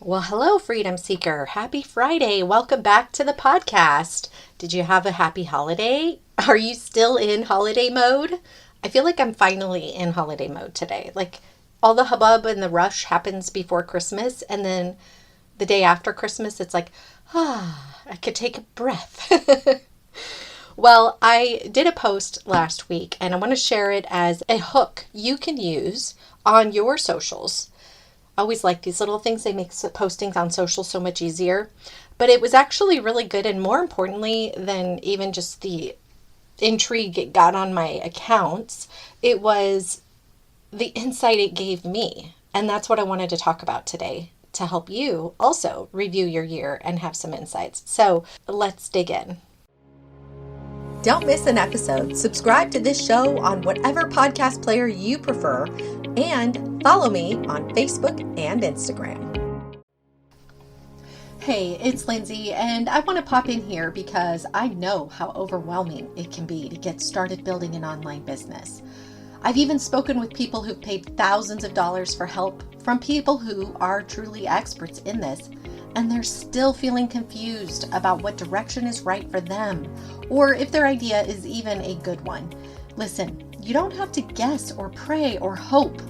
Well, hello, Freedom Seeker. Happy Friday. Welcome back to the podcast. Did you have a happy holiday? Are you still in holiday mode? I feel like I'm finally in holiday mode today. Like all the hubbub and the rush happens before Christmas, and then the day after Christmas, it's like, I could take a breath. Well, I did a post last week, and I want to share it as a hook you can use on your socials. I always like these little things. They make postings on social so much easier. But it was actually really good, and more importantly than even just the intrigue it got on my accounts, it was the insight it gave me. And that's what I wanted to talk about today to help you also review your year and have some insights. So let's dig in. Don't miss an episode. Subscribe to this show on whatever podcast player you prefer, and follow me on Facebook and Instagram. Hey, it's Lindsay, and I want to pop in here because I know how overwhelming it can be to get started building an online business. I've even spoken with people who've paid thousands of dollars for help from people who are truly experts in this, and they're still feeling confused about what direction is right for them, or if their idea is even a good one. Listen, you don't have to guess or pray or hope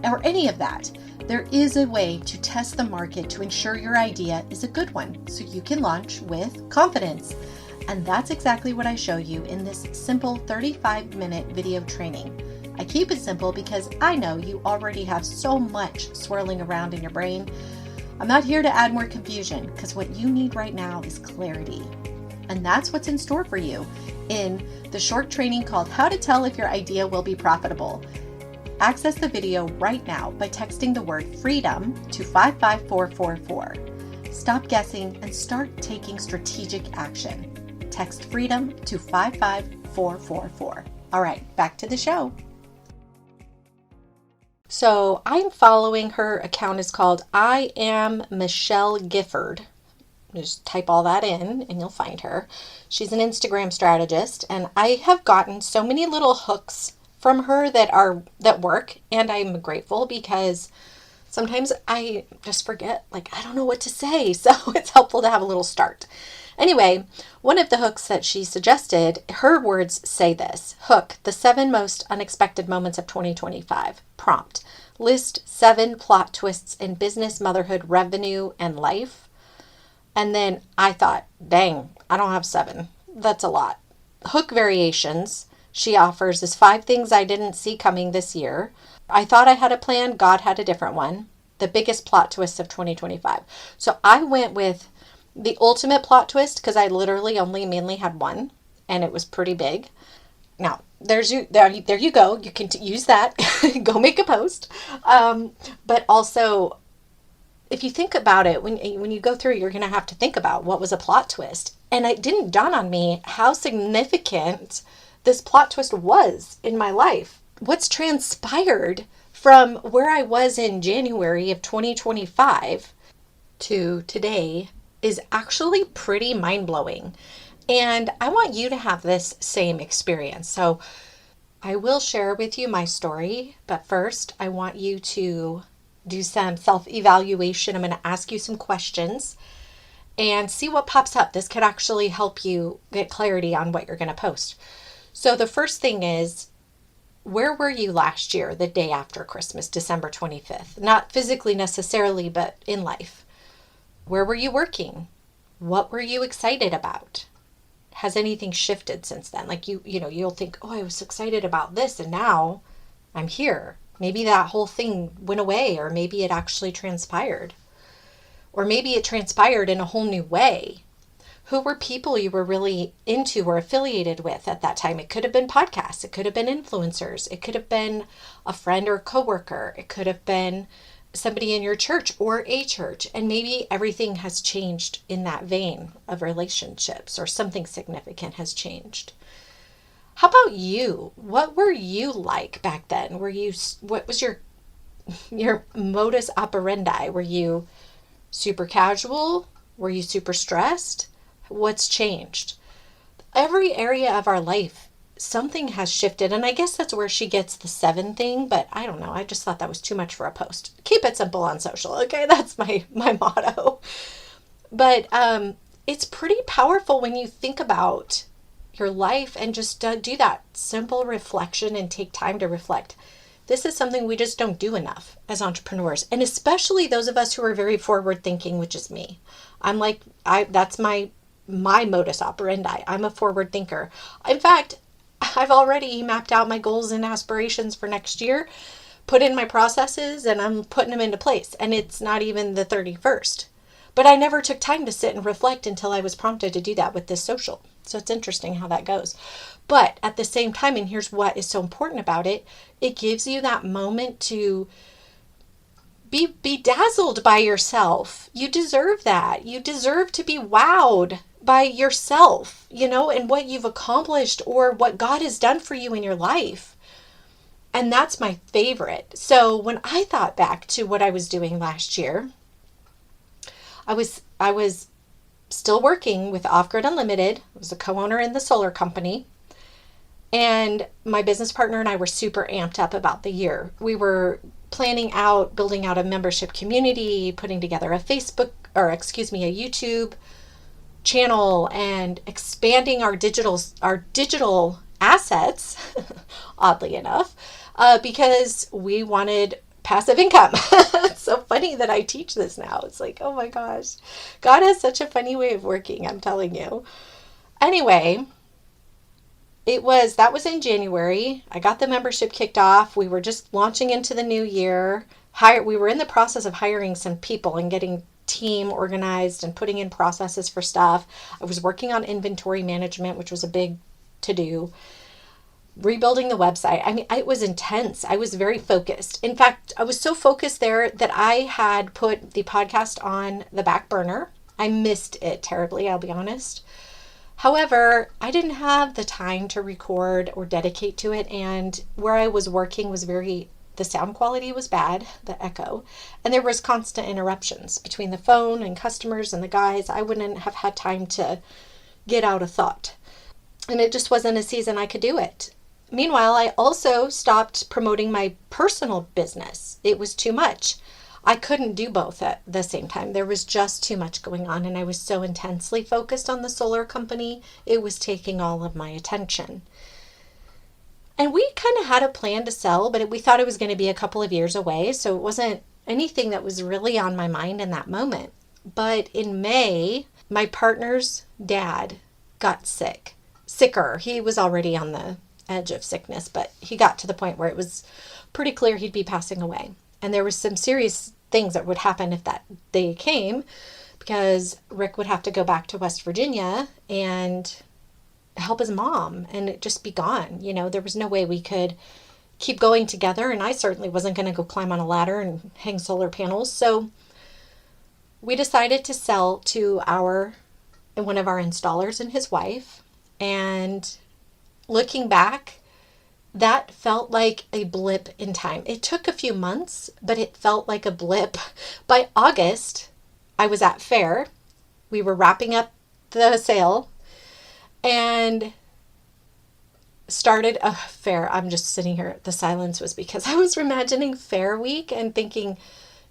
or any of that. There is a way to test the market to ensure your idea is a good one so you can launch with confidence. And that's exactly what I show you in this simple 35-minute video training. I keep it simple because I know you already have so much swirling around in your brain. I'm not here to add more confusion because what you need right now is clarity. And that's what's in store for you in the short training called How to Tell If Your Idea Will Be Profitable. Access the video right now by texting the word freedom to 55444. Stop guessing and start taking strategic action. Text freedom to 55444. All right, back to the show. So I'm following, her account is called I Am Michelle Gifford. Just type all that in and you'll find her. She's an Instagram strategist, and I have gotten so many little hooks from her that work, and I'm grateful because sometimes I just forget, I don't know what to say, so it's helpful to have a little start. Anyway, one of the hooks that she suggested, her words say this: hook, the 7 most unexpected moments of 2025. Prompt, list 7 plot twists in business, motherhood, revenue, and life. And then I thought, dang, I don't have 7. That's a lot. Hook variations she offers is 5 things I didn't see coming this year. I thought I had a plan. God had a different one. The biggest plot twists of 2025. So I went with the ultimate plot twist because I literally only mainly had one, and it was pretty big. Now, there you go. You can use that. Go make a post. But also, if you think about it, when you go through, you're going to have to think about what was a plot twist. And it didn't dawn on me how significant this plot twist was in my life. What's transpired from where I was in January of 2025 to today is actually pretty mind-blowing. And I want you to have this same experience. So I will share with you my story, but first I want you to do some self-evaluation. I'm going to ask you some questions and see what pops up. This could actually help you get clarity on what you're going to post. So the first thing is, where were you last year, the day after Christmas, December 25th? Not physically necessarily, but in life. Where were you working? What were you excited about? Has anything shifted since then? You'll think, oh, I was excited about this and now I'm here. Maybe that whole thing went away, or maybe it actually transpired. Or maybe it transpired in a whole new way. Who were people you were really into or affiliated with at that time? It could have been podcasts. It could have been influencers. It could have been a friend or a coworker. It could have been somebody in your church or a church. And maybe everything has changed in that vein of relationships, or something significant has changed. How about you? What were you like back then? What was your modus operandi? Were you super casual? Were you super stressed? What's changed? Every area of our life something has shifted. And I guess that's where she gets the 7 thing, but I don't know. I just thought that was too much for a post. Keep it simple on social. Okay. That's my motto. But it's pretty powerful when you think about your life and just do that simple reflection and take time to reflect. This is something we just don't do enough as entrepreneurs, and especially those of us who are very forward thinking, which is me. I'm like, that's my modus operandi. I'm a forward thinker. In fact, I've already mapped out my goals and aspirations for next year, put in my processes, and I'm putting them into place. And it's not even the 31st. But I never took time to sit and reflect until I was prompted to do that with this social. So it's interesting how that goes. But at the same time, and here's what is so important about it, it gives you that moment to be bedazzled by yourself. You deserve that. You deserve to be wowed by yourself, and what you've accomplished or what God has done for you in your life. And that's my favorite. So when I thought back to what I was doing last year, I was still working with Off Grid Unlimited. I was a co-owner in the solar company. And my business partner and I were super amped up about the year. We were building out a membership community, putting together a YouTube channel, and expanding our digital assets, oddly enough, because we wanted passive income. It's so funny that I teach this now. It's like, oh my gosh, God has such a funny way of working, I'm telling you. Anyway, that was in January. I got the membership kicked off. We were just launching into the new year. We were in the process of hiring some people and getting team organized and putting in processes for stuff. I was working on inventory management, which was a big to-do. Rebuilding the website. I mean, it was intense. I was very focused. In fact, I was so focused there that I had put the podcast on the back burner. I missed it terribly, I'll be honest. However, I didn't have the time to record or dedicate to it. And where I was working was the sound quality was bad, the echo, and there was constant interruptions between the phone and customers and the guys. I wouldn't have had time to get out a thought. And it just wasn't a season I could do it. Meanwhile, I also stopped promoting my personal business. It was too much. I couldn't do both at the same time. There was just too much going on, and I was so intensely focused on the solar company, it was taking all of my attention. And we kind of had a plan to sell, but we thought it was going to be a couple of years away, so it wasn't anything that was really on my mind in that moment. But in May, my partner's dad got sicker. He was already on the edge of sickness, but he got to the point where it was pretty clear he'd be passing away. And there was some serious things that would happen if that day came, because Rick would have to go back to West Virginia and help his mom and just be gone. There was no way we could keep going together, and I certainly wasn't going to go climb on a ladder and hang solar panels. So we decided to sell to one of our installers and his wife. And looking back, that felt like a blip in time. It took a few months, but it felt like a blip. By August, I was at fair. We were wrapping up the sale and started a fair. I'm just sitting here. The silence was because I was imagining fair week and thinking,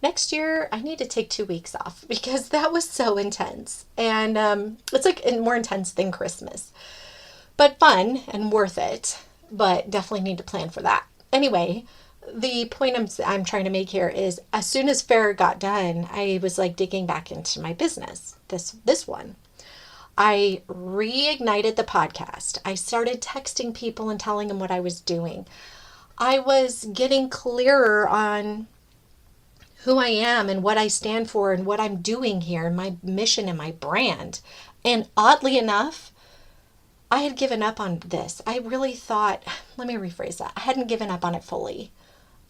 next year I need to take 2 weeks off, because that was so intense. And it's like more intense than Christmas, but fun and worth it. But definitely need to plan for that. Anyway, the point I'm trying to make here is, as soon as fair got done, I was like digging back into my business. This one. I reignited the podcast. I started texting people and telling them what I was doing. I was getting clearer on who I am and what I stand for and what I'm doing here, and my mission and my brand. And oddly enough, I had given up on this. I really thought, let me rephrase that. I hadn't given up on it fully.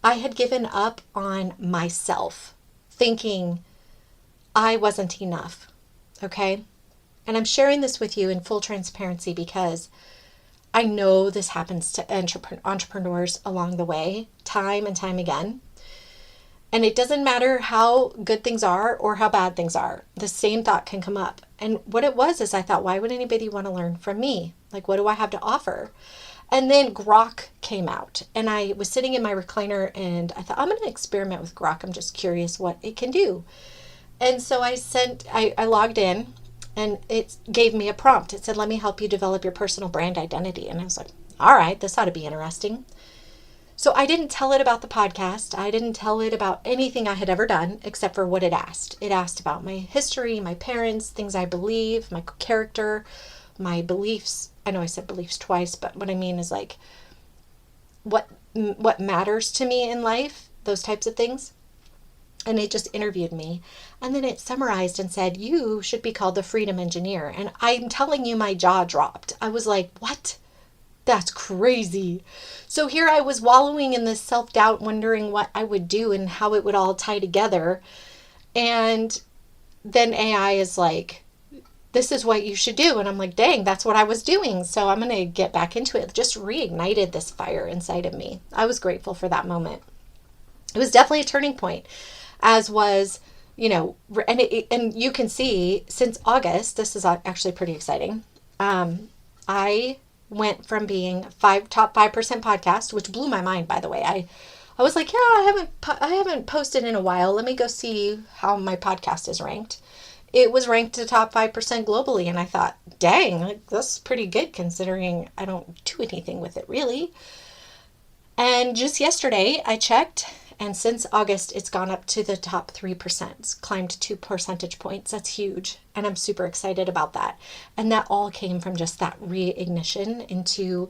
I had given up on myself, thinking I wasn't enough. Okay? And I'm sharing this with you in full transparency because I know this happens to entrepreneurs along the way, time and time again. And it doesn't matter how good things are or how bad things are. The same thought can come up. And what it was is I thought, why would anybody want to learn from me? Like, what do I have to offer? And then Grok came out, and I was sitting in my recliner, and I thought, I'm going to experiment with Grok. I'm just curious what it can do. And so I logged in, and it gave me a prompt. It said, let me help you develop your personal brand identity. And I was like, all right, this ought to be interesting. So I didn't tell it about the podcast. I didn't tell it about anything I had ever done except for what it asked. It asked about my history, my parents, things I believe, my character, my beliefs. I know I said beliefs twice, but what I mean is like what matters to me in life, those types of things. And it just interviewed me. And then it summarized and said, you should be called the freedom engineer. And I'm telling you, my jaw dropped. I was like, what? That's crazy. So here I was wallowing in this self-doubt, wondering what I would do and how it would all tie together. And then AI is like, this is what you should do. And I'm like, dang, that's what I was doing. So I'm going to get back into it. Just reignited this fire inside of me. I was grateful for that moment. It was definitely a turning point, as was, and you can see since August, this is actually pretty exciting. I went from being top 5% podcast, which blew my mind, by the way. I was like, yeah, I haven't posted in a while. Let me go see how my podcast is ranked. It was ranked to top 5% globally. And I thought, dang, that's pretty good considering I don't do anything with it really. And just yesterday I checked, and since August, it's gone up to the top 3%. It's climbed 2 percentage points. That's huge. And I'm super excited about that. And that all came from just that reignition into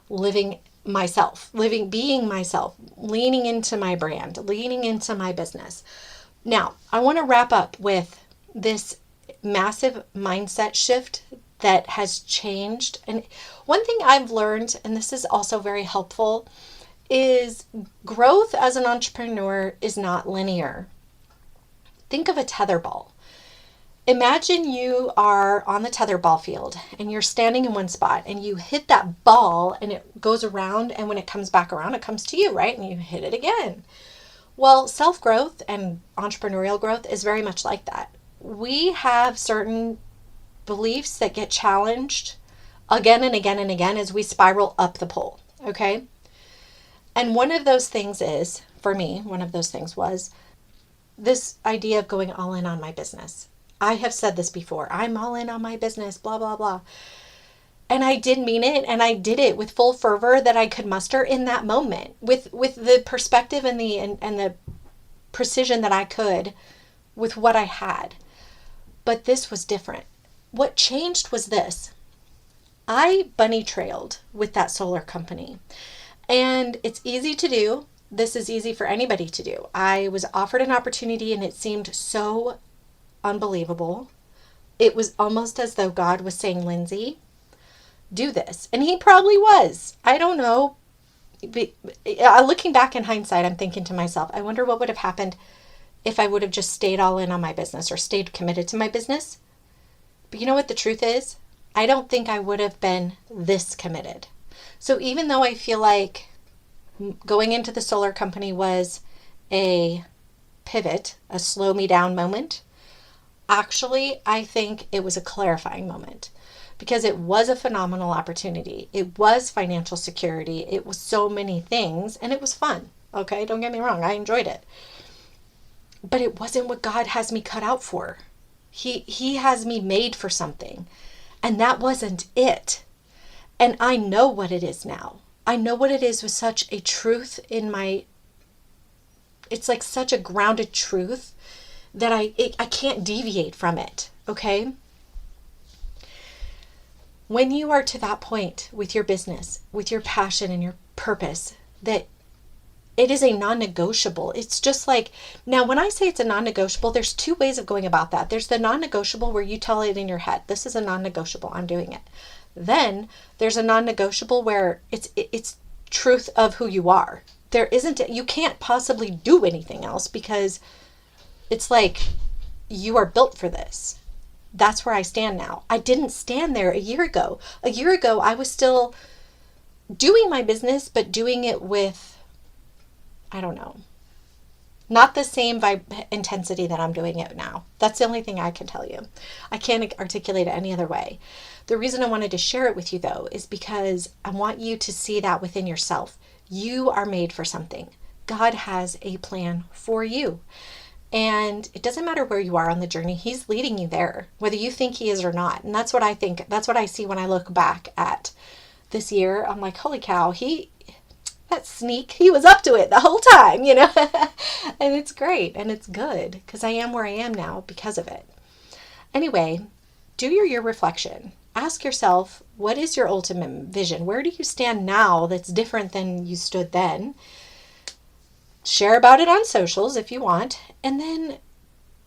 living myself, being myself, leaning into my brand, leaning into my business. Now, I want to wrap up with this massive mindset shift that has changed. And one thing I've learned, and this is also very helpful, is growth as an entrepreneur is not linear. Think of a tetherball. Imagine you are on the tetherball field and you're standing in one spot and you hit that ball and it goes around, and when it comes back around, it comes to you, right? And you hit it again. Well, self-growth and entrepreneurial growth is very much like that. We have certain beliefs that get challenged again and again and again as we spiral up the pole, okay? And one of those things is, for me, was this idea of going all in on my business. I have said this before. I'm all in on my business, blah, blah, blah. And I did mean it, and I did it with full fervor that I could muster in that moment, with the perspective and the precision that I could with what I had. But this was different. What changed was this. I bunny trailed with that solar company. And it's easy to do. This is easy for anybody to do. I was offered an opportunity and it seemed so unbelievable. It was almost as though God was saying, Lindsay, do this. And he probably was. I don't know. But looking back in hindsight, I'm thinking to myself, I wonder what would have happened if I would have just stayed all in on my business or stayed committed to my business. But you know what the truth is? I don't think I would have been this committed. So even though I feel like going into the solar company was a pivot, a slow me down moment, actually, I think it was a clarifying moment because it was a phenomenal opportunity. It was financial security. It was so many things, and it was fun. Okay, don't get me wrong. I enjoyed it. But it wasn't what God has me cut out for. He has me made for something, and that wasn't it. And I know what it is now. I know what it is with such a truth it's like such a grounded truth that I can't deviate from it, okay? When you are to that point with your business, with your passion and your purpose, that it is a non-negotiable. It's just like, now when I say it's a non-negotiable, there's 2 ways of going about that. There's the non-negotiable where you tell it in your head, this is a non-negotiable, I'm doing it. Then there's a non-negotiable where it's truth of who you are. You can't possibly do anything else because it's like you are built for this. That's where I stand now. I didn't stand there a year ago. A year ago, I was still doing my business, but doing it with, I don't know. Not the same intensity that I'm doing it now. That's the only thing I can tell you. I can't articulate it any other way. The reason I wanted to share it with you, though, is because I want you to see that within yourself. You are made for something. God has a plan for you. And it doesn't matter where you are on the journey, He's leading you there, whether you think He is or not. And that's what I think. That's what I see when I look back at this year. I'm like, holy cow, that sneak, he was up to it the whole time, And it's great and it's good because I am where I am now because of it. Anyway, do your year reflection. Ask yourself, what is your ultimate vision? Where do you stand now that's different than you stood then? Share about it on socials if you want. And then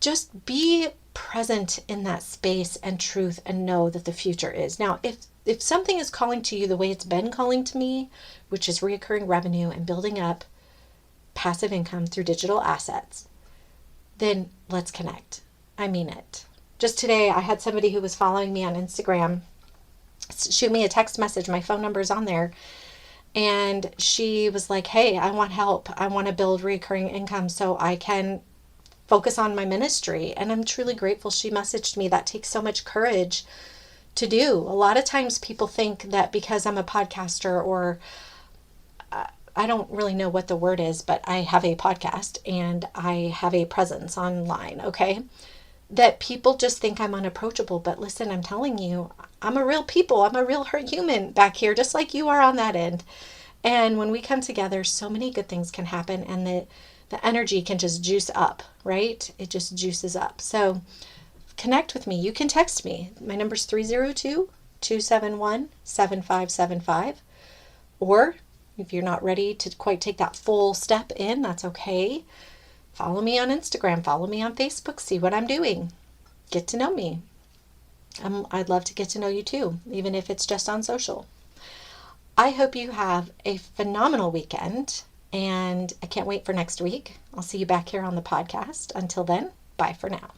just be present in that space and truth and know that the future is. Now, if something is calling to you the way it's been calling to me, which is recurring revenue and building up passive income through digital assets, then let's connect. I mean it. Just today, I had somebody who was following me on Instagram shoot me a text message. My phone number is on there. And she was like, hey, I want help. I want to build recurring income so I can focus on my ministry. And I'm truly grateful she messaged me. That takes so much courage to do. A lot of times people think that because I'm a podcaster or I don't really know what the word is, but I have a podcast and I have a presence online, okay? That people just think I'm unapproachable. But listen, I'm telling you, I'm a real people. I'm a real human back here, just like you are on that end. And when we come together, so many good things can happen and the energy can just juice up, right? It just juices up. So connect with me. You can text me. My number's 302-271-7575. Or if you're not ready to quite take that full step in, that's okay. Follow me on Instagram. Follow me on Facebook. See what I'm doing. Get to know me. I'd love to get to know you too, even if it's just on social. I hope you have a phenomenal weekend, and I can't wait for next week. I'll see you back here on the podcast. Until then, bye for now.